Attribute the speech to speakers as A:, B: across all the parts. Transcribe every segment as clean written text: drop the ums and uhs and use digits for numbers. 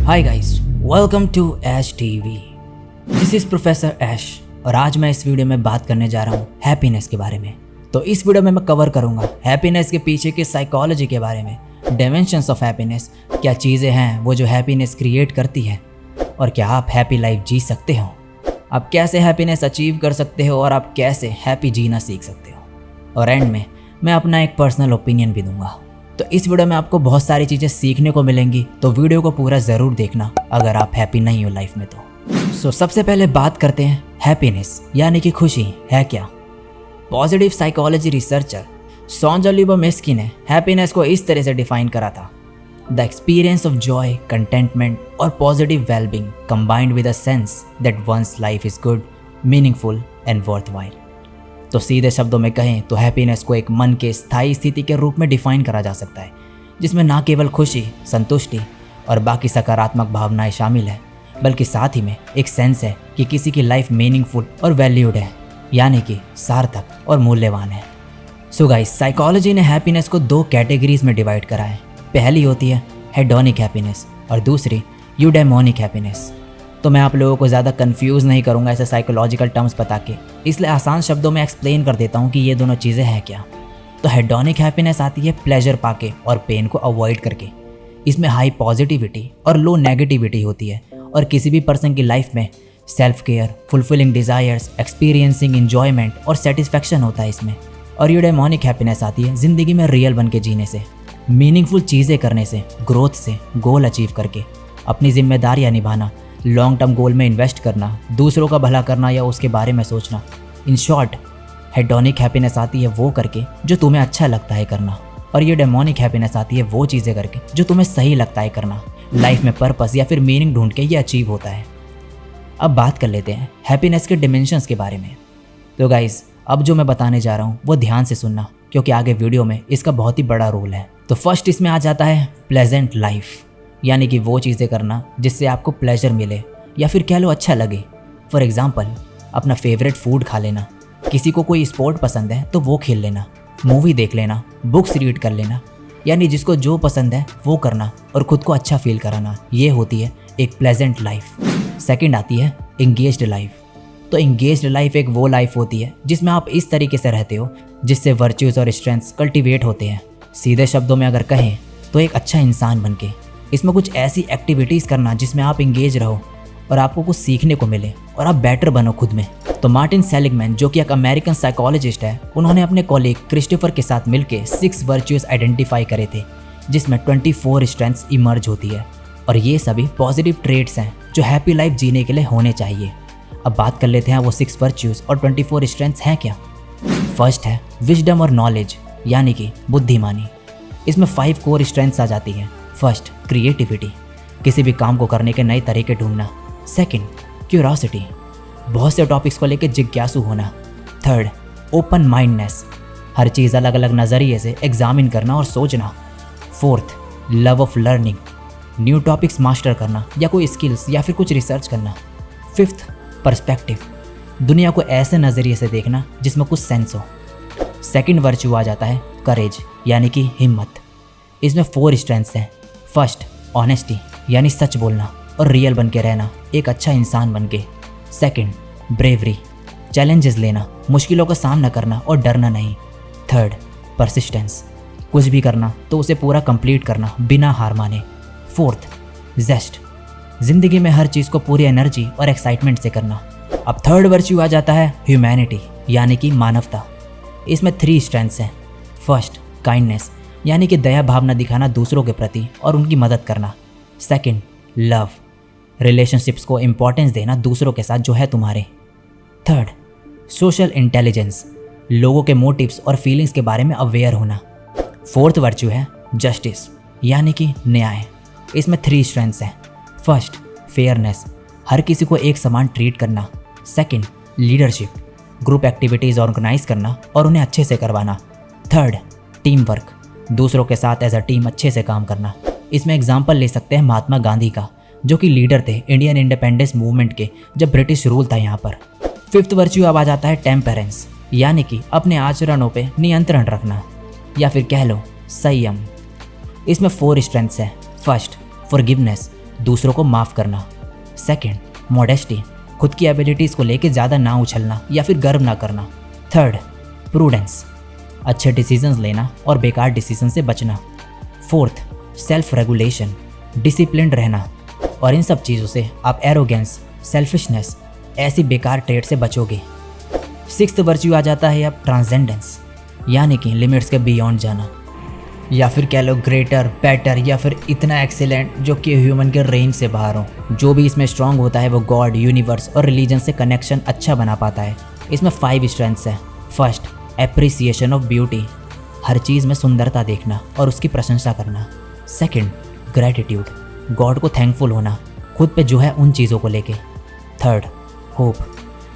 A: Hi guys, welcome to Ash TV. This is professor Ash और आज मैं इस वीडियो में बात करने जा रहा हूँ हैप्पीनेस के बारे में। तो इस वीडियो में मैं कवर करूँगा हैप्पीनेस के पीछे की साइकोलॉजी के बारे में, डायमेंशंस ऑफ हैप्पीनेस, क्या चीज़ें हैं वो जो हैप्पीनेस क्रिएट करती है और क्या आप हैप्पी लाइफ जी सकते हो, आप कैसे हैप्पीनेस अचीव कर सकते हो और आप कैसे हैप्पी जीना सीख सकते हो। और एंड में मैं अपना एक पर्सनल ओपिनियन भी दूंगा। तो इस वीडियो में आपको बहुत सारी चीज़ें सीखने को मिलेंगी, तो वीडियो को पूरा ज़रूर देखना अगर आप हैप्पी नहीं हो लाइफ में तो। सबसे पहले बात करते हैं हैप्पीनेस यानी कि खुशी है क्या। Positive psychology researcher Sonja Lyubomirsky ने हैप्पीनेस को इस तरह से डिफाइन करा था: the experience of joy, contentment और positive wellbeing combined with a sense that one's life is good, meaningful and worthwhile. तो सीधे शब्दों में कहें तो हैप्पीनेस को एक मन के स्थायी स्थिति के रूप में डिफाइन करा जा सकता है, जिसमें ना केवल खुशी, संतुष्टि और बाकी सकारात्मक भावनाएं शामिल हैं, बल्कि साथ ही में एक सेंस है कि किसी की लाइफ मीनिंगफुल और वैल्यूड है, यानी कि सार्थक और मूल्यवान है। सो गाइस, साइकोलॉजी ने हैप्पीनेस को दो कैटेगरीज में डिवाइड करा है। पहली होती है हेडोनिक हैप्पीनेस और दूसरी यूडेमोनिक हैप्पीनेस। तो मैं आप लोगों को ज़्यादा कंफ्यूज नहीं करूँगा ऐसे साइकोलॉजिकल टर्म्स बता के, इसलिए आसान शब्दों में एक्सप्लेन कर देता हूँ कि ये दोनों चीज़ें हैं क्या। तो हेडोनिक हैप्पीनेस आती है प्लेजर पाके और पेन को अवॉइड करके। इसमें हाई पॉजिटिविटी और लो नेगेटिविटी होती है और किसी भी पर्सन की लाइफ में self care, fulfilling desires, experiencing enjoyment और सेटिस्फैक्शन होता है इसमें। और यूडेमोनिक हैप्पीनेस आती है ज़िंदगी में रियल बन के जीने से, मीनिंगफुल चीज़ें करने से, ग्रोथ से, गोल अचीव करके, अपनी जिम्मेदारियाँ निभाना, लॉन्ग टर्म गोल में इन्वेस्ट करना, दूसरों का भला करना या उसके बारे में सोचना। इन शॉर्ट, हेडोनिक हैप्पीनेस आती है वो करके जो तुम्हें अच्छा लगता है करना, और ये डेमोनिक हैप्पीनेस आती है वो चीज़ें करके जो तुम्हें सही लगता है करना। लाइफ में पर्पस या फिर मीनिंग ढूंढ के ये अचीव होता है। अब बात कर लेते हैं हैप्पीनेस के डिमेंशंस के बारे में। तो गाइज, अब जो मैं बताने जा रहा हूँ वो ध्यान से सुनना, क्योंकि आगे वीडियो में इसका बहुत ही बड़ा रोल है। तो फर्स्ट इसमें आ जाता है प्लेजेंट लाइफ, यानी कि वो चीज़ें करना जिससे आपको प्लेजर मिले या फिर कह लो अच्छा लगे। फॉर एग्जांपल, अपना फेवरेट फूड खा लेना, किसी को कोई स्पोर्ट पसंद है तो वो खेल लेना, मूवी देख लेना, बुक्स रीड कर लेना, यानी जिसको जो पसंद है वो करना और ख़ुद को अच्छा फील कराना। ये होती है एक प्लेजेंट लाइफ। सेकेंड आती है इंगेज्ड लाइफ। तो इंगेज्ड लाइफ एक वो लाइफ होती है जिसमें आप इस तरीके से रहते हो जिससे वर्च्यूज़ और स्ट्रेंथ्स कल्टिवेट होते हैं। सीधे शब्दों में अगर कहें तो एक अच्छा इंसान बन के इसमें कुछ ऐसी एक्टिविटीज़ करना जिसमें आप इंगेज रहो और आपको कुछ सीखने को मिले और आप बेटर बनो खुद में। तो मार्टिन सेलिगमैन, जो कि एक अमेरिकन साइकोलॉजिस्ट है, उन्होंने अपने कॉलीग क्रिस्टोफर के साथ मिलकर 6 वर्च्यूज़ आइडेंटिफाई करे थे, जिसमें 24 स्ट्रेंथ्स इमर्ज होती है। और ये सभी पॉजिटिव ट्रेट्स हैं जो हैप्पी लाइफ जीने के लिए होने चाहिए। अब बात कर लेते हैं वो 6 वर्च्यूज़ और 24 स्ट्रेंथ्स हैं क्या। फर्स्ट है विजडम और नॉलेज, यानी कि बुद्धिमानी। इसमें 5 कोर स्ट्रेंथ्स आ जाती हैं। फर्स्ट, क्रिएटिविटी, किसी भी काम को करने के नए तरीके ढूंढना। सेकंड, क्यूरोसिटी, बहुत से टॉपिक्स को लेकर जिज्ञासु होना। थर्ड, ओपन माइंडनेस, हर चीज़ अलग अलग नज़रिए से एग्जामिन करना और सोचना। Fourth, love of learning, new topics master करना या कोई स्किल्स या फिर कुछ रिसर्च करना। फिफ्थ, पर्सपेक्टिव, दुनिया को ऐसे नज़रिए से देखना जिसमें कुछ सेंस हो। सेकंड वर्च्यू आ जाता है करेज, यानी कि हिम्मत। इसमें 4 स्ट्रेंथ्स हैं। फर्स्ट, ऑनेस्टी, यानी सच बोलना और रियल बन के रहना, एक अच्छा इंसान बन के। सेकेंड, ब्रेवरी, चैलेंजेस लेना, मुश्किलों का सामना करना और डरना नहीं। थर्ड, परसिस्टेंस, कुछ भी करना तो उसे पूरा कंप्लीट करना बिना हार माने। फोर्थ, जेस्ट, जिंदगी में हर चीज़ को पूरी एनर्जी और एक्साइटमेंट से करना। अब थर्ड वर्च्यू आ जाता है ह्यूमैनिटी, यानी कि मानवता। इसमें 3 स्ट्रेंथ्स हैं। फर्स्ट, काइंडनेस, यानी कि दया भावना दिखाना दूसरों के प्रति और उनकी मदद करना। सेकंड, लव, रिलेशनशिप्स को इम्पोर्टेंस देना दूसरों के साथ जो है तुम्हारे। थर्ड, सोशल इंटेलिजेंस, लोगों के मोटिव्स और फीलिंग्स के बारे में अवेयर होना। फोर्थ वर्च्यू है जस्टिस, यानी कि न्याय। इसमें 3 स्ट्रेंथ्स हैं। फर्स्ट, फेयरनेस, हर किसी को एक समान ट्रीट करना। Second, leadership, group activities organise करना और उन्हें अच्छे से करवाना। थर्ड, टीम वर्क, दूसरों के साथ एज अ टीम अच्छे से काम करना। इसमें एग्जाम्पल ले सकते हैं महात्मा गांधी का, जो कि लीडर थे इंडियन इंडिपेंडेंस मूवमेंट के जब ब्रिटिश रूल था यहाँ पर। फिफ्थ वर्च्यू अब आ जाता है टेम्परेंस, यानी कि अपने आचरणों पे नियंत्रण रखना या फिर कह लो संयम। इसमें 4 स्ट्रेंथ्स हैं। फर्स्ट, फॉरगिवनेस, दूसरों को माफ़ करना। सेकंड, मॉडेस्टी, खुद की एबिलिटीज़ को लेकर ज़्यादा ना उछलना या फिर गर्व ना करना। थर्ड, प्रूडेंस, अच्छे डिसीजंस लेना और बेकार डिसीजन से बचना। फोर्थ, सेल्फ रेगुलेशन, डिसिप्लिन्ड रहना। और इन सब चीज़ों से आप एरोगेंस, सेल्फिशनेस, ऐसी बेकार ट्रेड से बचोगे। सिक्स्थ वर्च्यू आ जाता है अब ट्रांसेंडेंस, यानी कि लिमिट्स के बियॉन्ड जाना, या फिर कह लो ग्रेटर, बेटर, या फिर इतना एक्सीलेंट जो कि ह्यूमन के रेंज से बाहर हो। जो भी इसमें स्ट्रांग होता है वो गॉड, यूनिवर्स और रिलीजन से कनेक्शन अच्छा बना पाता है। इसमें 5 स्ट्रेंथ्स हैं। फर्स्ट, एप्रिसिएशन ऑफ ब्यूटी, हर चीज़ में सुंदरता देखना और उसकी प्रशंसा करना। सेकंड, ग्रैटिट्यूड, गॉड को थैंकफुल होना खुद पे जो है उन चीज़ों को लेके। थर्ड, होप,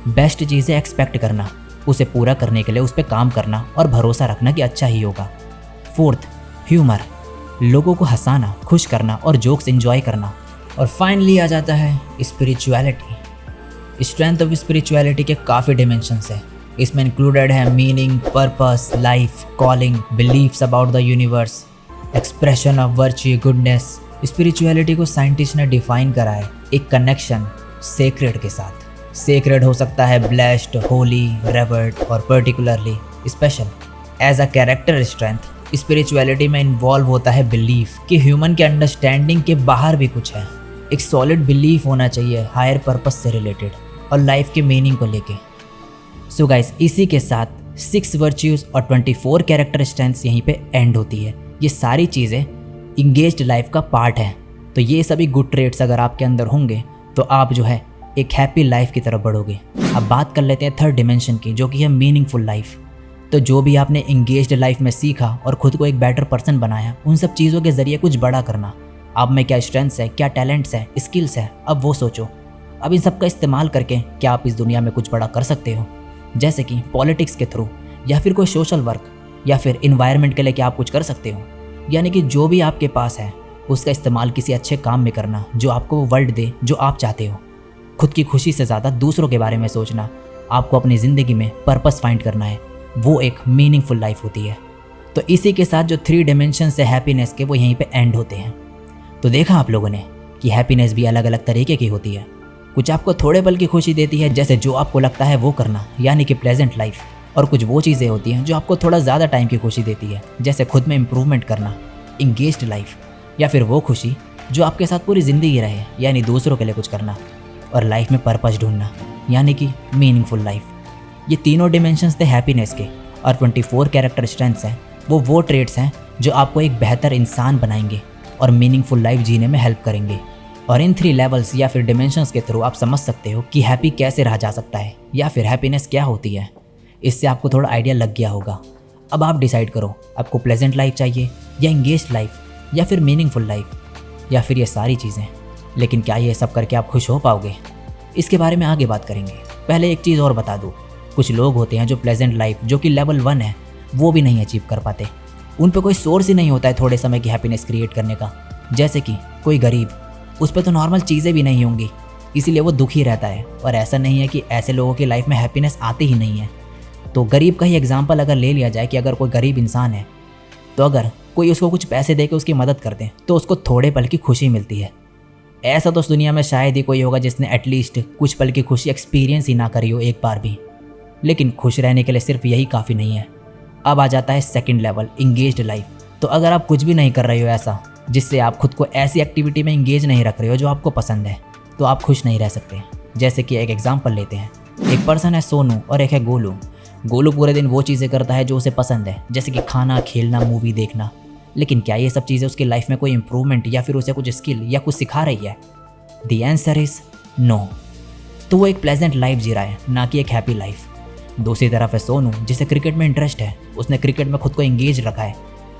A: बेस्ट चीज़ें एक्सपेक्ट करना, उसे पूरा करने के लिए उस पर काम करना और भरोसा रखना कि अच्छा ही होगा। फोर्थ, ह्यूमर, लोगों को हंसाना, खुश करना और जोक्स एंजॉय करना। और फाइनली आ जाता है स्पिरिचुअलिटी। स्ट्रेंथ ऑफ स्पिरिचुअलिटी के काफ़ी डिमेंशंस है। इसमें इंक्लूडेड है meaning, purpose, life, calling, beliefs about the universe, expression of virtue, goodness. Spirituality को साइंटिस्ट ने डिफाइन करा है एक कनेक्शन सेक्रेड के साथ। सेक्रेड हो सकता है ब्लेस्ड, होली, रेवर्ड और particularly special. As a character strength, spirituality में इन्वॉल्व होता है बिलीफ कि ह्यूमन के अंडरस्टैंडिंग के बाहर भी कुछ है। एक सॉलिड बिलीफ होना चाहिए हायर पर्पस से रिलेटेड और लाइफ के मीनिंग को लेके। सो गाइस, इसी के साथ 6 वर्च्यूज़ और 24 कैरेक्टर स्ट्रेंथ्स यहीं पे एंड होती है। ये सारी चीज़ें इंगेज्ड लाइफ का पार्ट है। तो ये सभी गुड ट्रेट्स अगर आपके अंदर होंगे तो आप जो है एक हैप्पी लाइफ की तरफ बढ़ोगे। अब बात कर लेते हैं थर्ड डिमेंशन की, जो कि है मीनिंगफुल लाइफ। तो जो भी आपने इंगेज्ड लाइफ में सीखा और खुद को एक बेटर पर्सन बनाया, उन सब चीज़ों के ज़रिए कुछ बड़ा करना। आप में क्या स्ट्रेंथ्स है, क्या टैलेंट्स है, स्किल्स है, अब वो सोचो। अब इन सब का इस्तेमाल करके क्या आप इस दुनिया में कुछ बड़ा कर सकते हो, जैसे कि पॉलिटिक्स के थ्रू या फिर कोई सोशल वर्क या फिर इन्वायरमेंट के लिए क्या आप कुछ कर सकते हो। यानी कि जो भी आपके पास है उसका इस्तेमाल किसी अच्छे काम में करना जो आपको वो वर्ल्ड दे जो आप चाहते हो। खुद की खुशी से ज़्यादा दूसरों के बारे में सोचना, आपको अपनी ज़िंदगी में पर्पस फाइंड करना है, वो एक मीनिंगफुल लाइफ होती है। तो इसी के साथ जो 3 डिमेंशन है हैप्पीनेस के, वो यहीं पे एंड होते हैं। तो देखा आप लोगों ने कि हैप्पीनेस भी अलग अलग तरीके की होती है। कुछ आपको थोड़े पल की खुशी देती है, जैसे जो आपको लगता है वो करना, यानी कि प्लेजेंट लाइफ। और कुछ वो चीज़ें होती हैं जो आपको थोड़ा ज़्यादा टाइम की खुशी देती है, जैसे खुद में इम्प्रूवमेंट करना, इंगेज्ड लाइफ। या फिर वो खुशी जो आपके साथ पूरी ज़िंदगी रहे, यानी दूसरों के लिए कुछ करना। और लाइफ में पर्पस ढूंढना, यानी कि मीनिंगफुल लाइफ। ये तीनों डिमेंशंस थे हैप्पीनेस के। और 24 कैरेक्टर स्ट्रेंथ्स हैं, वो ट्रेड्स हैं जो आपको एक बेहतर इंसान बनाएंगे और मीनिंगफुल लाइफ जीने में हेल्प करेंगे। और इन 3 लेवल्स या फिर डिमेंशंस के थ्रू आप समझ सकते हो कि हैप्पी कैसे रहा जा सकता है या फिर हैप्पीनेस क्या होती है। इससे आपको थोड़ा आइडिया लग गया होगा। अब आप डिसाइड करो, आपको प्लेजेंट लाइफ चाहिए या इंगेज्ड लाइफ या फिर मीनिंगफुल लाइफ या फिर ये सारी चीज़ें। लेकिन क्या ये सब करके आप खुश हो पाओगे, इसके बारे में आगे बात करेंगे। पहले एक चीज़ और बता दूँ, कुछ लोग होते हैं जो प्लेजेंट लाइफ जो कि लेवल 1 है वो भी नहीं अचीव कर पाते। उन पे कोई सोर्स ही नहीं होता है थोड़े समय की हैप्पीनेस क्रिएट करने का। जैसे कि कोई गरीब, उस पर तो नॉर्मल चीज़ें भी नहीं होंगी, इसीलिए वो दुखी रहता है। और ऐसा नहीं है कि ऐसे लोगों की लाइफ में हैप्पीनेस आती ही नहीं है। तो गरीब का ही एग्जाम्पल अगर ले लिया जाए कि अगर कोई गरीब इंसान है तो अगर कोई उसको कुछ पैसे दे के उसकी मदद कर दे तो उसको थोड़े पल की खुशी मिलती है। ऐसा तो इस दुनिया में शायद ही कोई होगा जिसने एटलीस्ट कुछ पल की खुशी एक्सपीरियंस ही ना करी हो एक बार भी। लेकिन खुश रहने के लिए सिर्फ यही काफ़ी नहीं है। अब आ जाता है सेकंड लेवल, इंगेज्ड लाइफ। तो अगर आप कुछ भी नहीं कर रहे हो ऐसा जिससे आप खुद को ऐसी एक्टिविटी में इंगेज नहीं रख रहे हो जो आपको पसंद है, तो आप खुश नहीं रह सकते। जैसे कि एक एग्जांपल लेते हैं, एक पर्सन है सोनू और एक है गोलू। गोलू पूरे दिन वो चीज़ें करता है जो उसे पसंद है, जैसे कि खाना, खेलना, मूवी देखना। लेकिन क्या ये सब चीज़ें उसकी लाइफ में कोई इंप्रूवमेंट या फिर उसे कुछ स्किल या कुछ सिखा रही है? The answer is no. तो वो एक प्लेजेंट लाइफ जी रहा है, ना कि एक हैप्पी लाइफ। दूसरी तरफ है सोनू, जिसे क्रिकेट में इंटरेस्ट है। उसने क्रिकेट में खुद को इंगेज रखा है,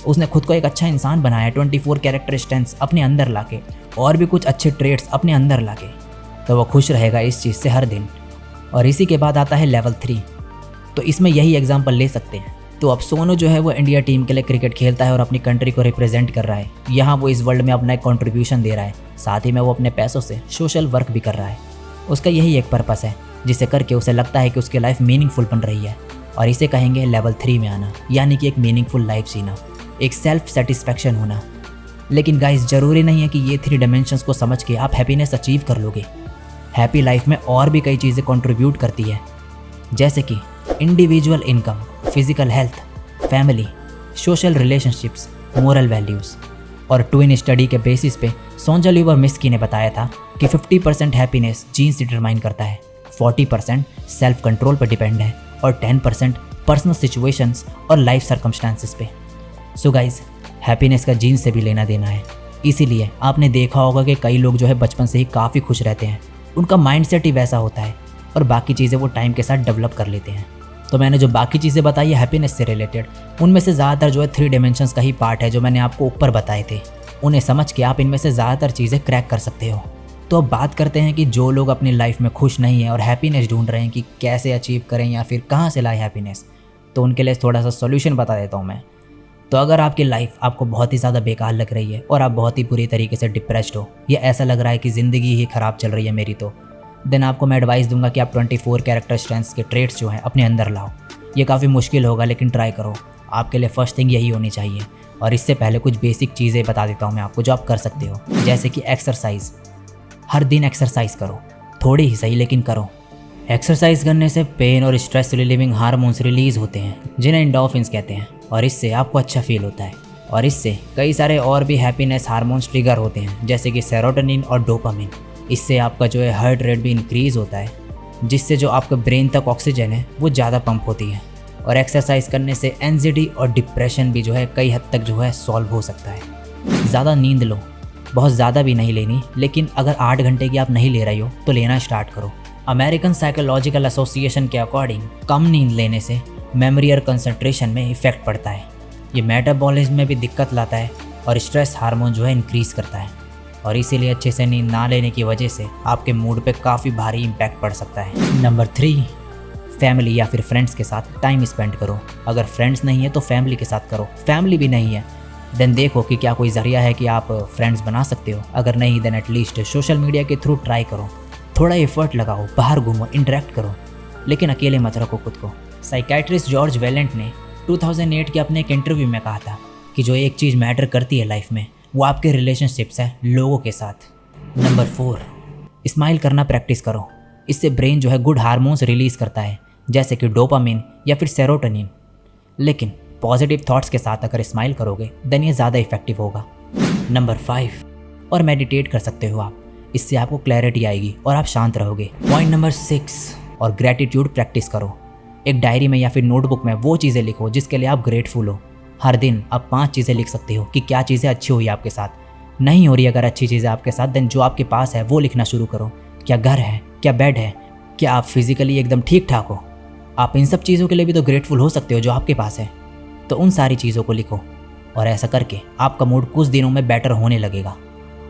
A: उसने खुद को एक अच्छा इंसान बनाया है 24 कैरेक्टर स्ट्रेंथ्स अपने अंदर लाके और भी कुछ अच्छे ट्रेड्स अपने अंदर लाके। तो वो खुश रहेगा इस चीज़ से हर दिन। और इसी के बाद आता है लेवल 3। तो इसमें यही एग्जांपल ले सकते हैं। तो अब सोनू जो है वो इंडिया टीम के लिए क्रिकेट खेलता है और अपनी कंट्री को रिप्रेजेंट कर रहा है। यहाँ वो इस वर्ल्ड में अपना एक कॉन्ट्रीब्यूशन दे रहा है, साथ ही में वो अपने पैसों से सोशल वर्क भी कर रहा है। उसका यही एक पर्पस है जिसे करके उसे लगता है कि उसकी लाइफ मीनिंगफुल बन रही है। और इसे कहेंगे लेवल 3 में आना, यानी कि एक मीनिंगफुल लाइफ जीना, एक सेल्फ सेटिस्फैक्शन होना। लेकिन गाइस ज़रूरी नहीं है कि ये 3 डायमेंशंस को समझ के आप हैप्पीनेस अचीव कर लोगे। हैप्पी लाइफ में और भी कई चीज़ें कंट्रीब्यूट करती है, जैसे कि individual income, physical health, family, social relationships, moral values. और ट्विन स्टडी के बेसिस पे सोंजा ल्यूबर मिस्की ने बताया था कि 50% हैप्पीनेस जीन्स डिटरमाइन करता है, 40% सेल्फ कंट्रोल पर डिपेंड है और 10% पर्सनल सिचुएशंस और लाइफ सर्कमस्टांसेस पे। सो गाइज, हैप्पीनेस का जीन्स से भी लेना देना है। इसीलिए आपने देखा होगा कि कई लोग जो है बचपन से ही काफ़ी खुश रहते हैं, उनका माइंडसेट ही वैसा होता है और बाकी चीज़ें वो टाइम के साथ डेवलप कर लेते हैं। तो मैंने जो बाकी चीज़ें बताई है हैप्पीनेस से रिलेटेड, उनमें से ज़्यादातर जो है 3 डायमेंशंस का ही पार्ट है जो मैंने आपको ऊपर बताए थे। उन्हें समझ के आप इनमें से ज़्यादातर चीज़ें क्रैक कर सकते हो। तो अब बात करते हैं कि जो लोग अपनी लाइफ में खुश नहीं हैं और हैप्पीनेस ढूंढ रहे हैं कि कैसे अचीव करें या फिर कहाँ से लाए हैप्पीनेस, तो उनके लिए थोड़ा सा सॉल्यूशन बता देता हूँ मैं। तो अगर आपकी लाइफ आपको बहुत ही ज़्यादा बेकार लग रही है और आप बहुत ही बुरी तरीके से डिप्रेस्ड हो या ऐसा लग रहा है कि ज़िंदगी ही ख़राब चल रही है मेरी, तो देन आपको मैं एडवाइस दूंगा कि आप 24 कैरेक्टर स्ट्रेंथ्स के ट्रेट्स जो हैं अपने अंदर लाओ। ये काफ़ी मुश्किल होगा लेकिन ट्राई करो। आपके लिए फर्स्ट थिंग यही होनी चाहिए। और इससे पहले कुछ बेसिक चीज़ें बता देता हूँ मैं आपको जो आप कर सकते हो, जैसे कि एक्सरसाइज। हर दिन एक्सरसाइज करो, थोड़ी ही सही लेकिन करो। एक्सरसाइज करने से पेन और स्ट्रेस रिलीविंग हार्मोन्स रिलीज होते हैं जिन्हें एंडोर्फिन्स कहते हैं, और इससे आपको अच्छा फील होता है। और इससे कई सारे और भी हैप्पीनेस हार्मोन्स ट्रिगर होते हैं, जैसे कि सेरोटोनिन और डोपामिन। इससे आपका जो है हार्ट रेट भी इंक्रीज़ होता है, जिससे जो आपका ब्रेन तक ऑक्सीजन है वो ज़्यादा पंप होती है। और एक्सरसाइज करने से एंजाइटी और डिप्रेशन भी जो है कई हद तक जो है सॉल्व हो सकता है। ज़्यादा नींद लो, बहुत ज़्यादा भी नहीं लेनी, लेकिन अगर 8 घंटे की आप नहीं ले रही हो तो लेना स्टार्ट करो। अमेरिकन साइकोलॉजिकल एसोसिएशन के अकॉर्डिंग कम नींद लेने से मेमोरी और कंसंट्रेशन में इफेक्ट पड़ता है। ये मेटाबॉलिज्म में भी दिक्कत लाता है और स्ट्रेस हार्मोन जो है इंक्रीज़ करता है। और इसीलिए अच्छे से नींद ना लेने की वजह से आपके मूड पे काफ़ी भारी इम्पैक्ट पड़ सकता है। नंबर 3, फैमिली या फिर फ्रेंड्स के साथ टाइम स्पेंड करो। अगर फ्रेंड्स नहीं है तो फैमिली के साथ करो। फैमिली भी नहीं है देन देखो कि क्या कोई ज़रिया है कि आप फ्रेंड्स बना सकते हो। अगर नहीं देन एटलीस्ट सोशल मीडिया के थ्रू ट्राई करो। थोड़ा एफर्ट लगाओ, बाहर घूमो, इंटरेक्ट करो, लेकिन अकेले मत रखो खुद को। साइकेट्रिस्ट जॉर्ज वेलेंट ने 2008 के अपने एक इंटरव्यू में कहा था कि जो एक चीज़ मैटर करती है लाइफ में वो आपके रिलेशनशिप्स है लोगों के साथ। नंबर 4, स्माइल करना प्रैक्टिस करो। इससे ब्रेन जो है गुड हार्मोन्स रिलीज़ करता है, जैसे कि डोपामिन या फिर सेरोटोनिन। लेकिन पॉजिटिव थॉट्स के साथ अगर स्माइल करोगे देन ये ज़्यादा इफेक्टिव होगा। नंबर 5, और मेडिटेट कर सकते हो आप। इससे आपको क्लैरिटी आएगी और आप शांत रहोगे। पॉइंट नंबर 6, और ग्रैटिट्यूड प्रैक्टिस करो। एक डायरी में या फिर नोटबुक में वो चीज़ें लिखो जिसके लिए आप ग्रेटफुल हो। हर दिन आप 5 चीज़ें लिख सकते हो कि क्या चीज़ें अच्छी हुई आपके साथ। नहीं हो रही अगर अच्छी चीज़ें आपके साथ देन जो आपके पास है वो लिखना शुरू करो। क्या घर है, क्या बेड है, क्या आप फिजिकली एकदम ठीक ठाक हो। आप इन सब चीज़ों के लिए भी तो ग्रेटफुल हो सकते हो जो आपके पास है। तो उन सारी चीज़ों को लिखो और ऐसा करके आपका मूड कुछ दिनों में बेटर होने लगेगा।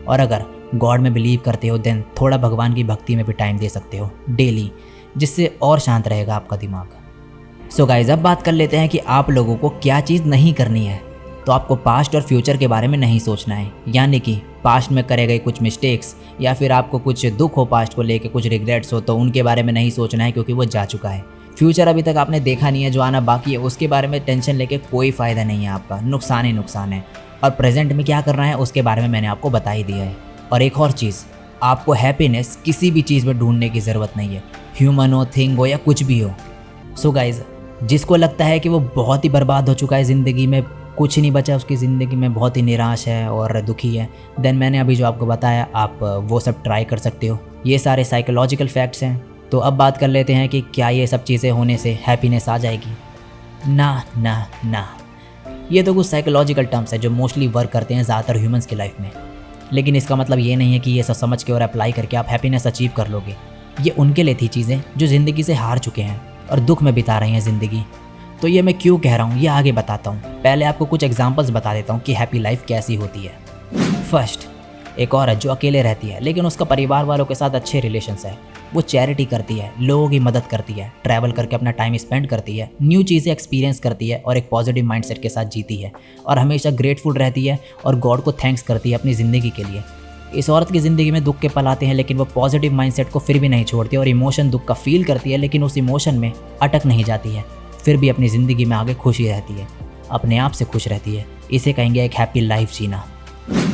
A: और अगर गॉड में बिलीव करते हो देन थोड़ा भगवान की भक्ति में भी टाइम दे सकते हो डेली, जिससे और शांत रहेगा आपका दिमाग। सो गाइज, अब बात कर लेते हैं कि आप लोगों को क्या चीज़ नहीं करनी है। तो आपको पास्ट और फ्यूचर के बारे में नहीं सोचना है, यानी कि पास्ट में करे गए कुछ मिस्टेक्स या फिर आपको कुछ दुख हो पास्ट को लेके, कुछ रिग्रेट्स हो, तो उनके बारे में नहीं सोचना है क्योंकि वो जा चुका है। फ्यूचर अभी तक आपने देखा नहीं है, जो आना बाकी है उसके बारे में टेंशन लेके कोई फ़ायदा नहीं है, आपका नुकसान ही नुकसान है। और प्रेजेंट में क्या करना है उसके बारे में मैंने आपको बता ही दिया है। और एक और चीज़, आपको हैप्पीनेस किसी भी चीज़ में ढूंढने की ज़रूरत नहीं है, ह्यूमन हो, थिंग हो या कुछ भी हो। सो गाइज, जिसको लगता है कि वो बहुत ही बर्बाद हो चुका है ज़िंदगी में, कुछ नहीं बचा उसकी ज़िंदगी में, बहुत ही निराश है और दुखी है, देन मैंने अभी जो आपको बताया आप वो सब ट्राई कर सकते हो। ये सारे साइकोलॉजिकल फैक्ट्स हैं। तो अब बात कर लेते हैं कि क्या ये सब चीज़ें होने से हैप्पीनेस आ जाएगी? ना ना ना, ये तो कुछ साइकोलॉजिकल टर्म्स है जो मोस्टली वर्क करते हैं ज़्यादातर ह्यूमंस की लाइफ में, लेकिन इसका मतलब ये नहीं है कि ये सब समझ के और अप्लाई करके आप हैप्पीनेस अचीव कर लोगे। ये उनके लिए थी चीज़ें जो ज़िंदगी से हार चुके हैं और दुख में बिता रहे हैं ज़िंदगी। तो ये मैं क्यों कह रहा हूँ ये आगे बताता हूँ। पहले आपको कुछ एग्जांपल्स बता देता हूँ कि हैप्पी लाइफ कैसी होती है। फर्स्ट, एक औरत जो अकेले रहती है लेकिन उसका परिवार वालों के साथ अच्छे रिलेशंस है। वो चैरिटी करती है, लोगों की मदद करती है, ट्रैवल करके अपना टाइम स्पेंड करती है, न्यू चीज़ें एक्सपीरियंस करती है और एक पॉजिटिव माइंडसेट के साथ जीती है और हमेशा ग्रेटफुल रहती है और गॉड को थैंक्स करती है अपनी ज़िंदगी के लिए। इस औरत की ज़िंदगी में दुख के पल आते हैं लेकिन वो पॉजिटिव माइंडसेट को फिर भी नहीं छोड़ती और इमोशन दुख का फील करती है, लेकिन उस इमोशन में अटक नहीं जाती है, फिर भी अपनी ज़िंदगी में आगे खुशी रहती है, अपने आप से खुश रहती है। इसे कहेंगे एक हैप्पी लाइफ जीना।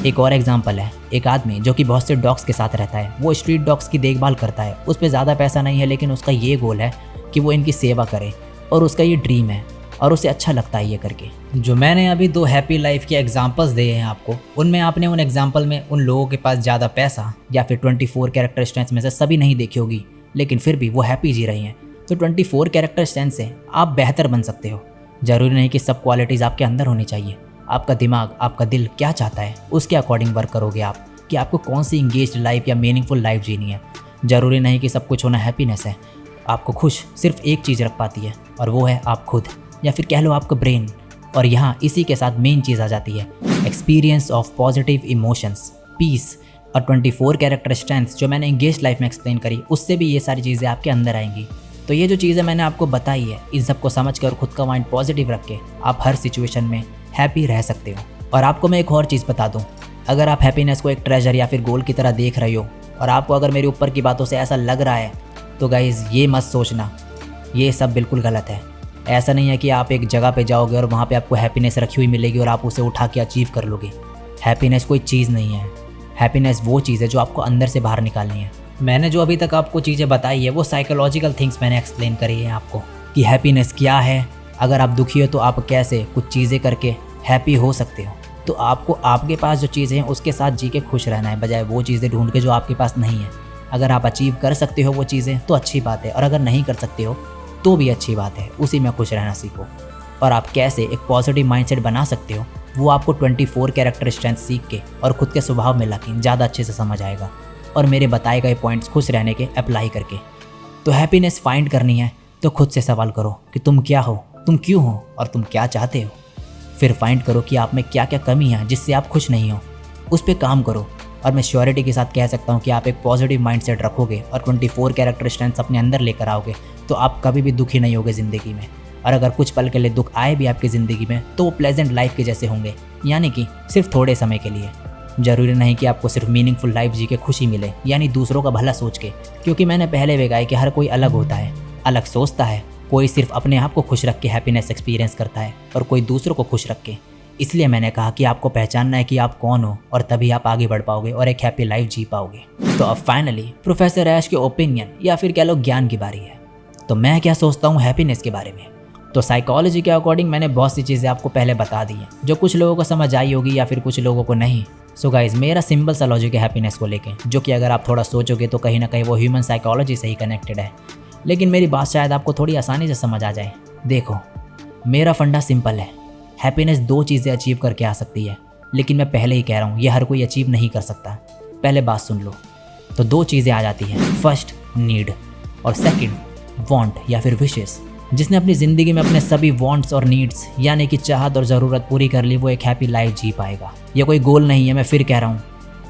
A: एक और एग्जांपल है, एक आदमी जो कि बहुत से डॉग्स के साथ रहता है, वो स्ट्रीट डॉग्स की देखभाल करता है। उस पर ज़्यादा पैसा नहीं है, लेकिन उसका ये गोल है कि वो इनकी सेवा करे और उसका ये ड्रीम है और उसे अच्छा लगता है ये करके। जो मैंने अभी 2 हैप्पी लाइफ के एग्जांपल्स दिए हैं आपको, उनमें आपने उन एग्जांपल में उन लोगों के पास ज़्यादा पैसा या फिर 24 कैरेक्टर स्ट्रेंथ में से सभी नहीं देखी होगी, लेकिन फिर भी वो हैप्पी जी रही हैं। तो 24 कैरेक्टर स्ट्रेंथ से आप बेहतर बन सकते हो। ज़रूरी नहीं कि सब क्वालिटीज़ आपके अंदर होनी चाहिए। आपका दिमाग, आपका दिल क्या चाहता है, उसके अकॉर्डिंग वर्क करोगे आप कि आपको कौन सी इंगेज्ड लाइफ या मीनिंगफुल लाइफ जीनी है। ज़रूरी नहीं कि सब कुछ होना हैप्पीनेस है। आपको खुश सिर्फ एक चीज़ रख पाती है और वो है आप खुद, या फिर कह लो आपका ब्रेन। और यहाँ इसी के साथ मेन चीज़ आ जाती है, experience of positive emotions, peace और 24 कैरेक्टर स्ट्रेंथ जो मैंने इंगेज लाइफ में एक्सप्लेन करी, उससे भी ये सारी चीज़ें आपके अंदर आएंगी। तो ये जो चीज़ें मैंने आपको बताई है, इन सबको समझ कर खुद का माइंड पॉजिटिव रख के आप हर सिचुएशन में हैप्पी रह सकते हो। और आपको मैं एक और चीज़ बता दूँ, अगर आप हैप्पीनेस को एक ट्रेजर या फिर गोल की तरह देख रहे हो और आपको अगर मेरे ऊपर की बातों से ऐसा लग रहा है, तो गाइज़ ये मत सोचना, ये सब बिल्कुल गलत है। ऐसा नहीं है कि आप एक जगह पे जाओगे और वहाँ पे आपको हैप्पीनेस रखी हुई मिलेगी और आप उसे उठा के अचीव कर लोगे। हैप्पीनेस कोई चीज़ नहीं है। हैप्पीनेस वो चीज़ है जो आपको अंदर से बाहर निकालनी है। मैंने जो अभी तक आपको चीज़ें बताई है वो साइकोलॉजिकल थिंग्स मैंने एक्सप्लेन करी है आपको कि हैप्पीनेस क्या है। अगर आप दुखी हो तो आप कैसे कुछ चीज़ें करके हैप्पी हो सकते हो। तो आपको आपके पास जो चीज़ें हैं उसके साथ जी के खुश रहना है, बजाय वो चीज़ें ढूंढ के जो आपके पास नहीं है। अगर आप अचीव कर सकते हो वो चीज़ें तो अच्छी बात है, और अगर नहीं कर सकते हो तो भी अच्छी बात है। उसी में खुश रहना सीखो। और आप कैसे एक पॉजिटिव माइंडसेट बना सकते हो वो आपको 24 कैरेक्टर स्ट्रेंथ सीख के और खुद के स्वभाव में लाके ज़्यादा अच्छे से समझ आएगा, और मेरे बताए गए पॉइंट्स खुश रहने के अप्लाई करके। तो हैप्पीनेस फाइंड करनी है तो खुद से सवाल करो कि तुम क्या हो, तुम क्यों हो और तुम क्या चाहते हो। फिर फाइंड करो कि आप में क्या क्या कमी है जिससे आप खुश नहीं हो, उस पर काम करो। और मैं श्योरिटी के साथ कह सकता हूँ कि आप एक पॉजिटिव माइंडसेट रखोगे और 24 कैरेक्टर स्ट्रेंथ अपने अंदर लेकर आओगे तो आप कभी भी दुखी नहीं होगे ज़िंदगी में। और अगर कुछ पल के लिए दुख आए भी आपकी ज़िंदगी में तो वो प्लेजेंट लाइफ के जैसे होंगे, यानी कि सिर्फ थोड़े समय के लिए। ज़रूरी नहीं कि आपको सिर्फ मीनिंगफुल लाइफ जी के खुशी मिले, यानी दूसरों का भला सोच के, क्योंकि मैंने पहले भी कहा है कि हर कोई अलग होता है, अलग सोचता है। कोई सिर्फ अपने आप को खुश रख के हैप्पीनेस एक्सपीरियंस करता है और कोई दूसरों को खुश रख के। इसलिए मैंने कहा कि आपको पहचानना है कि आप कौन हो, और तभी आप आगे बढ़ पाओगे और एक हैप्पी लाइफ जी पाओगे। तो अब फाइनली प्रोफेसर ऐश के ओपिनियन या फिर कह लो ज्ञान की बारी है। तो मैं क्या सोचता हूँ हैप्पीनेस के बारे में। तो साइकोलॉजी के अकॉर्डिंग मैंने बहुत सी चीज़ें आपको पहले बता दी हैं जो कुछ लोगों को समझ आई होगी या फिर कुछ लोगों को नहीं। सो गाइज, मेरा सिंपल सा लॉजिक है हैप्पीनेस को लेके, जो कि अगर आप थोड़ा सोचोगे तो कहीं ना कहीं वो ह्यूमन साइकोलॉजी से ही कनेक्टेड है। लेकिन मेरी बात शायद आपको थोड़ी आसानी से समझ आ जाए। देखो, मेरा फंडा सिंपल है। हैप्पीनेस 2 चीज़ें अचीव करके आ सकती है, लेकिन मैं पहले ही कह रहा हूँ ये हर कोई अचीव नहीं कर सकता। पहले बात सुन लो। तो 2 चीज़ें आ जाती हैं, फर्स्ट नीड और सेकंड वांट या फिर विशेस। जिसने अपनी ज़िंदगी में अपने सभी वांट्स और नीड्स यानी कि चाहत और ज़रूरत पूरी कर ली, वो एक हैप्पी लाइफ जी पाएगा। ये कोई गोल नहीं है, मैं फिर कह रहा हूँ।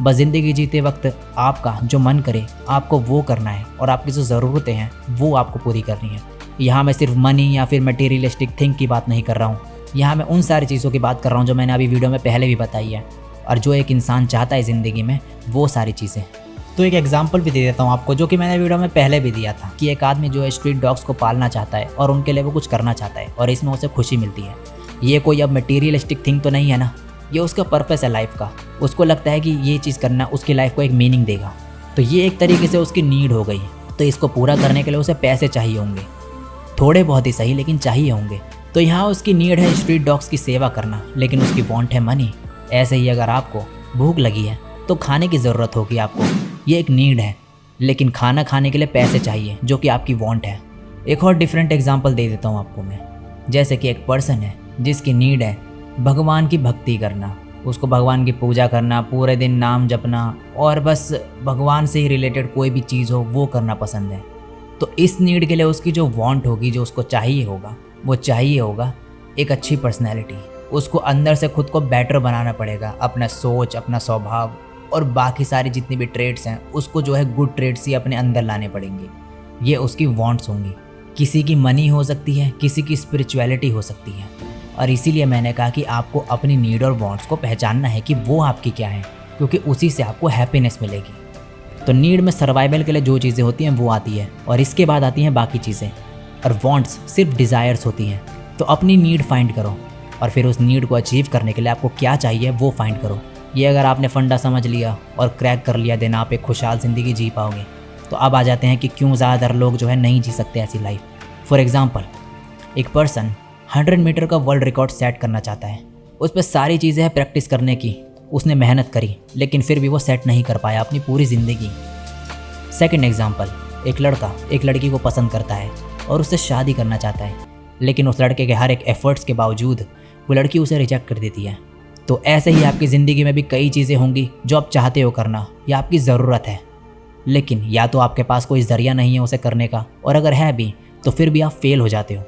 A: बस ज़िंदगी जीते वक्त आपका जो मन करे आपको वो करना है, और आपकी जो ज़रूरतें हैं वो आपको पूरी करनी है। यहाँ मैं सिर्फ मनी या फिर मटेरियलिस्टिक थिंग की बात नहीं कर रहा हूँ। यहाँ मैं उन सारी चीज़ों की बात कर रहा हूँ जो मैंने अभी वीडियो में पहले भी बताई है, और जो एक इंसान चाहता है ज़िंदगी में, वो सारी चीज़ें। तो एक एग्जांपल भी दे देता हूँ आपको, जो कि मैंने वीडियो में पहले भी दिया था, कि एक आदमी जो है स्ट्रीट डॉग्स को पालना चाहता है और उनके लिए वो कुछ करना चाहता है और इसमें उसे खुशी मिलती है। ये कोई अब मटेरियलिस्टिक थिंग तो नहीं है ना, ये उसका पर्पस है लाइफ का। उसको लगता है कि ये चीज़ करना उसकी लाइफ को एक मीनिंग देगा। तो ये एक तरीके से उसकी नीड हो गई। तो इसको पूरा करने के लिए उसे पैसे चाहिए होंगे, थोड़े बहुत ही सही लेकिन चाहिए होंगे। तो यहाँ उसकी नीड है स्ट्रीट डॉग्स की सेवा करना, लेकिन उसकी वांट है मनी। ऐसे ही अगर आपको भूख लगी है तो खाने की ज़रूरत होगी आपको, ये एक नीड है, लेकिन खाना खाने के लिए पैसे चाहिए जो कि आपकी वांट है। एक और डिफरेंट एग्जांपल दे देता हूँ आपको मैं। जैसे कि एक पर्सन है जिसकी नीड है भगवान की भक्ति करना, उसको भगवान की पूजा करना, पूरे दिन नाम जपना, और बस भगवान से ही रिलेटेड कोई भी चीज़ हो वो करना पसंद है। तो इस नीड के लिए उसकी जो वांट होगी, जो उसको चाहिए होगा, वो चाहिए होगा एक अच्छी पर्सनैलिटी। उसको अंदर से खुद को बेटर बनाना पड़ेगा, अपना सोच, अपना स्वभाव और बाकी सारी जितनी भी ट्रेड्स हैं उसको जो है गुड ट्रेड्स ही अपने अंदर लाने पड़ेंगे। ये उसकी वांट्स होंगी। किसी की मनी हो सकती है, किसी की स्पिरिचुअलिटी हो सकती है। और इसीलिए मैंने कहा कि आपको अपनी नीड और वांट्स को पहचानना है कि वो आपकी क्या है, क्योंकि उसी से आपको हैप्पीनेस मिलेगी। तो नीड में सर्वाइवल के लिए जो चीज़ें होती हैं वो आती है, और इसके बाद आती हैं बाकी चीज़ें। और वांट्स सिर्फ डिज़ायर्स होती हैं। तो अपनी नीड फाइंड करो, और फिर उस नीड को अचीव करने के लिए आपको क्या चाहिए वो फाइंड करो। ये अगर आपने फंडा समझ लिया और क्रैक कर लिया, देन आप एक खुशहाल ज़िंदगी जी पाओगे। तो अब आ जाते हैं कि क्यों ज़्यादातर लोग जो है नहीं जी सकते ऐसी लाइफ। फॉर एग्ज़ाम्पल, एक पर्सन 100 मीटर का वर्ल्ड रिकॉर्ड सेट करना चाहता है। उस पर सारी चीज़ें हैं प्रैक्टिस करने की, उसने मेहनत करी, लेकिन फिर भी वो सेट नहीं कर पाया अपनी पूरी ज़िंदगी। सेकंड एग्जांपल, एक लड़का एक लड़की को पसंद करता है और उससे शादी करना चाहता है, लेकिन उस लड़के के हर एक एफर्ट्स के बावजूद वो लड़की उसे रिजेक्ट कर देती है। तो ऐसे ही आपकी ज़िंदगी में भी कई चीज़ें होंगी जो आप चाहते हो करना या आपकी ज़रूरत है, लेकिन या तो आपके पास कोई ज़रिया नहीं है उसे करने का, और अगर है भी तो फिर भी आप फेल हो जाते हो।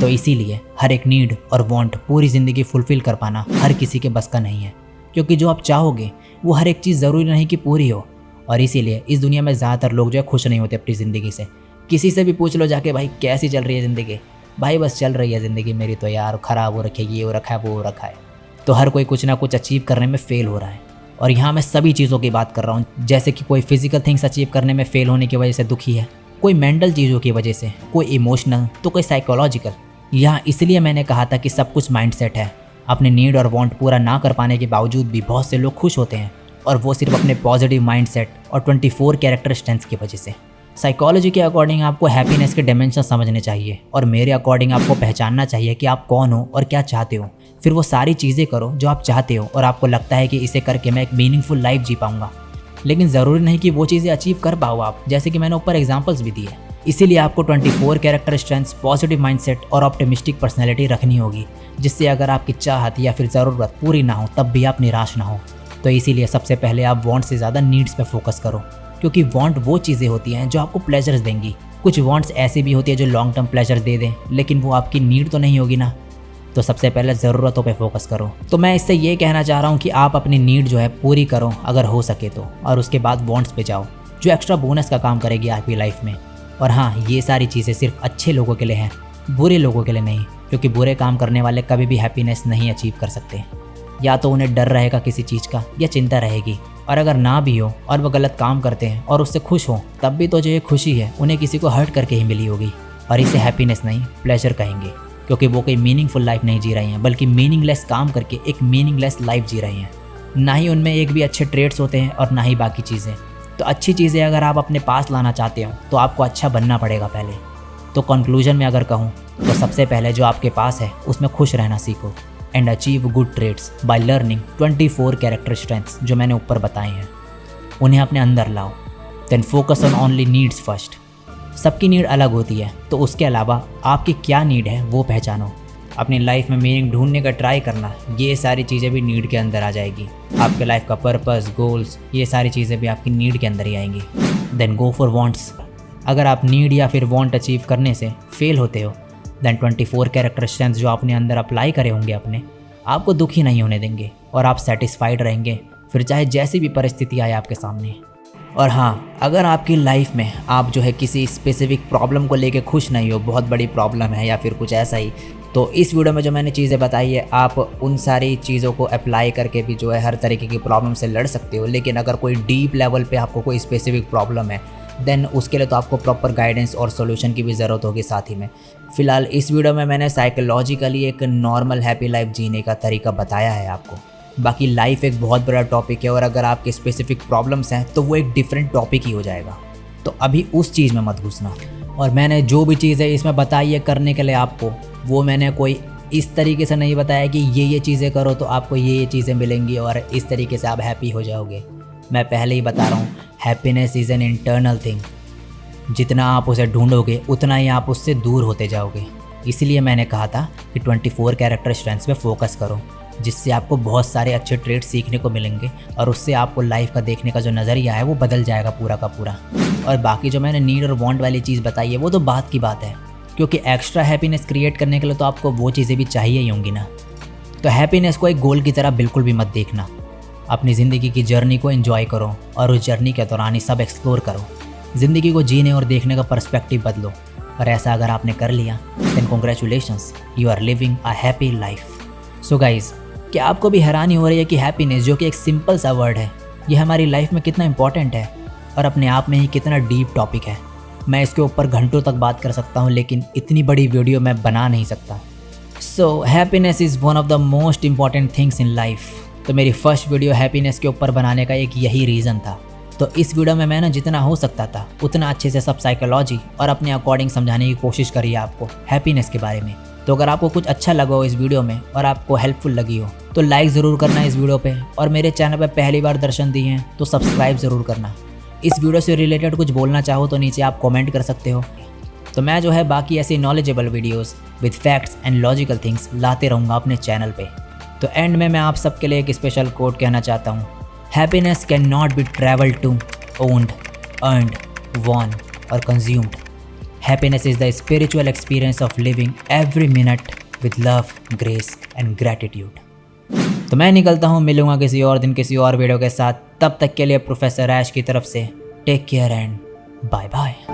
A: तो इसीलिए हर एक नीड और वांट पूरी ज़िंदगी फुलफ़िल कर पाना हर किसी के बस का नहीं है, क्योंकि जो आप चाहोगे वो हर एक चीज़ ज़रूरी नहीं कि पूरी हो। और इसीलिए इस दुनिया में ज़्यादातर लोग जो है खुश नहीं होते अपनी ज़िंदगी से। किसी से भी पूछ लो जाके, भाई कैसी चल रही है ज़िंदगी? भाई बस चल रही है ज़िंदगी मेरी, तो यार ख़राब हो रखी है, ये हो रखा है, वो हो रखा है। तो हर कोई कुछ ना कुछ अचीव करने में फ़ेल हो रहा है। और यहाँ मैं सभी चीज़ों की बात कर रहा हूँ, जैसे कि कोई फिजिकल थिंग्स अचीव करने में फ़ेल होने की वजह से दुखी है, कोई मेंटल चीज़ों की वजह से, कोई इमोशनल, तो कोई साइकोलॉजिकल। यहाँ इसलिए मैंने कहा था कि सब कुछ माइंडसेट है। अपने नीड और वांट पूरा ना कर पाने के बावजूद भी बहुत से लोग खुश होते हैं, और वो सिर्फ अपने पॉजिटिव माइंडसेट और 24 कैरेक्टर स्ट्रेंथ्स की वजह से। साइकोलॉजी के अकॉर्डिंग आपको हैप्पीनेस के डायमेंशन समझने चाहिए, और मेरे अकॉर्डिंग आपको पहचानना चाहिए कि आप कौन हो और क्या चाहते हो। फिर वो सारी चीज़ें करो जो आप चाहते हो, और आपको लगता है कि इसे करके मैं एक मीनिंगफुल लाइफ जी पाऊंगा। लेकिन ज़रूरी नहीं कि वो चीज़ें अचीव कर पाओ आप, जैसे कि मैंने ऊपर एग्जाम्पल्स भी दिए। इसीलिए आपको 24 कैरेक्टर स्ट्रेंथ्स, पॉजिटिव माइंडसेट और ऑप्टिमिस्टिक पर्सनैलिटी रखनी होगी, जिससे अगर आपकी चाहत या फिर ज़रूरत पूरी ना हो तब भी आप निराश ना हो। तो इसीलिए सबसे पहले आप वांट से ज़्यादा नीड्स पे फोकस करो, क्योंकि वांट वो चीज़ें होती हैं जो आपको प्लेजर्स देंगी। कुछ वांट्स ऐसी भी होती है जो लॉन्ग टर्म प्लेजर दे दें, लेकिन वो आपकी नीड तो नहीं होगी ना। तो सबसे पहले ज़रूरतों पे फोकस करो। तो मैं इससे ये कहना चाह रहा हूँ कि आप अपनी नीड जो है पूरी करो अगर हो सके तो, और उसके बाद वांट्स पे जाओ, जो एक्स्ट्रा बोनस का काम करेगी आपकी लाइफ में। और हाँ, ये सारी चीज़ें सिर्फ अच्छे लोगों के लिए हैं, बुरे लोगों के लिए नहीं, क्योंकि बुरे काम करने वाले कभी भी हैप्पीनेस नहीं अचीव कर सकते। या तो उन्हें डर रहेगा किसी चीज़ का, या चिंता रहेगी, और अगर ना भी हो और वो गलत काम करते हैं और उससे खुश हो, तब भी तो जो ये खुशी है उन्हें किसी को हर्ट करके ही मिली होगी, और इसे हैप्पीनेस नहीं प्लेजर कहेंगे, क्योंकि वो कोई मीनिंगफुल लाइफ नहीं जी रही हैं, बल्कि मीनिंगलेस काम करके एक मीनिंगलेस लाइफ जी रही हैं। ना ही उनमें एक भी अच्छे ट्रेड्स होते हैं और ना ही बाकी चीज़ें। तो अच्छी चीज़ें अगर आप अपने पास लाना चाहते हो तो आपको अच्छा बनना पड़ेगा पहले। तो कंक्लूजन में अगर कहूँ तो सबसे पहले जो आपके पास है उसमें खुश रहना सीखो, and achieve good traits by learning 24 character strengths जो मैंने ऊपर बताए हैं, उन्हें अपने अंदर लाओ। Then focus on only needs first. सबकी नीड अलग होती है, तो उसके अलावा आपकी क्या नीड है वो पहचानो। अपनी लाइफ में मीनिंग ढूंढने का ट्राई करना, ये सारी चीज़ें भी नीड के अंदर आ जाएगी। आपके लाइफ का पर्पस, गोल्स, ये सारी चीज़ें भी आपकी नीड के अंदर ही आएंगी। Then go for wants. अगर आप नीड या फिर वांट अचीव करने से फेल होते हो, देन 24 कैरेक्टर स्ट्रेंथ जो आपने अंदर अप्लाई करे होंगे अपने, आपको दुखी नहीं होने देंगे और आप सेटिस्फाइड रहेंगे, फिर चाहे जैसी भी परिस्थिति आए आपके सामने। और हाँ, अगर आपकी लाइफ में आप जो है किसी स्पेसिफिक प्रॉब्लम को लेके खुश नहीं हो, बहुत बड़ी प्रॉब्लम है या फिर कुछ ऐसा ही, तो इस वीडियो में जो मैंने चीज़ें बताई है, आप उन सारी चीज़ों को अप्लाई करके भी जो है हर तरीके की प्रॉब्लम से लड़ सकते हो। लेकिन अगर कोई डीप लेवल पे आपको कोई स्पेसिफिक प्रॉब्लम है, देन उसके लिए तो आपको प्रॉपर गाइडेंस और सॉल्यूशन की भी ज़रूरत होगी साथ ही में। फ़िलहाल इस वीडियो में मैंने साइकोलॉजिकली एक नॉर्मल हैप्पी लाइफ जीने का तरीका बताया है आपको। बाकी लाइफ एक बहुत बड़ा टॉपिक है, और अगर आपके स्पेसिफिक प्रॉब्लम्स हैं तो वो एक डिफरेंट टॉपिक ही हो जाएगा। तो अभी उस चीज़ में मत घुसना। और मैंने जो भी चीज़ें इसमें बताई है करने के लिए आपको, वो मैंने कोई इस तरीके से नहीं बताया कि ये चीज़ें करो तो आपको ये चीज़ें मिलेंगी और इस तरीके से आप हैप्पी हो जाओगे। मैं पहले ही बता रहा हूँ, happiness is an internal thing. जितना आप उसे ढूंढोगे उतना ही आप उससे दूर होते जाओगे। इसलिए मैंने कहा था कि 24 कैरेक्टर स्ट्रेंथ्स पे फोकस करो, जिससे आपको बहुत सारे अच्छे ट्रेड्स सीखने को मिलेंगे, और उससे आपको लाइफ का देखने का जो नज़रिया है वो बदल जाएगा पूरा का पूरा। और बाकी जो मैंने नीड और वांट वाली चीज़ बताई है वो तो बात की बात है, क्योंकि एक्स्ट्रा हैप्पीनेस क्रिएट करने के लिए तो आपको वो चीज़ें भी चाहिए ही होंगी ना। तो हैप्पीनेस को एक गोल की तरह बिल्कुल भी मत देखना। अपनी ज़िंदगी की जर्नी को एंजॉय करो, और उस जर्नी के दौरान ही सब एक्सप्लोर करो। ज़िंदगी को जीने और देखने का पर्सपेक्टिव बदलो, और ऐसा अगर आपने कर लिया, then congratulations, you are living a happy life. So guys, क्या आपको भी हैरानी हो रही है कि हैप्पीनेस, जो कि एक सिंपल सा वर्ड है, ये हमारी लाइफ में कितना इंपॉर्टेंट है और अपने आप में ही कितना डीप टॉपिक है। मैं इसके ऊपर घंटों तक बात कर सकता हूँ, लेकिन इतनी बड़ी वीडियो मैं बना नहीं सकता। So happiness is one of the most important things in life. तो मेरी फर्स्ट वीडियो हैप्पीनेस के ऊपर बनाने का एक यही रीज़न था। तो इस वीडियो में मैंने जितना हो सकता था उतना अच्छे से सब साइकोलॉजी और अपने अकॉर्डिंग समझाने की कोशिश करी है आपको हैप्पीनेस के बारे में। तो अगर आपको कुछ अच्छा लगा हो इस वीडियो में और आपको हेल्पफुल लगी हो तो लाइक ज़रूर करना इस वीडियो पे, और मेरे चैनल पे पहली बार दर्शन दिए हैं तो सब्सक्राइब ज़रूर करना। इस वीडियो से रिलेटेड कुछ बोलना चाहो तो नीचे आप कमेंट कर सकते हो। तो मैं जो है बाकी ऐसी knowledgeable videos with facts and logical things लाते रहूँगा अपने चैनल पे। तो एंड में मैं आप सबके लिए एक स्पेशल कोट कहना चाहता हूँ, happiness cannot be travelled to, owned, earned, won or consumed. Happiness is the spiritual experience of living every minute with love, grace and gratitude. तो मैं निकलता हूँ, मिलूंगा किसी और दिन किसी और वीडियो के साथ। तब तक के लिए प्रोफेसर ऐश की तरफ से take care and bye bye.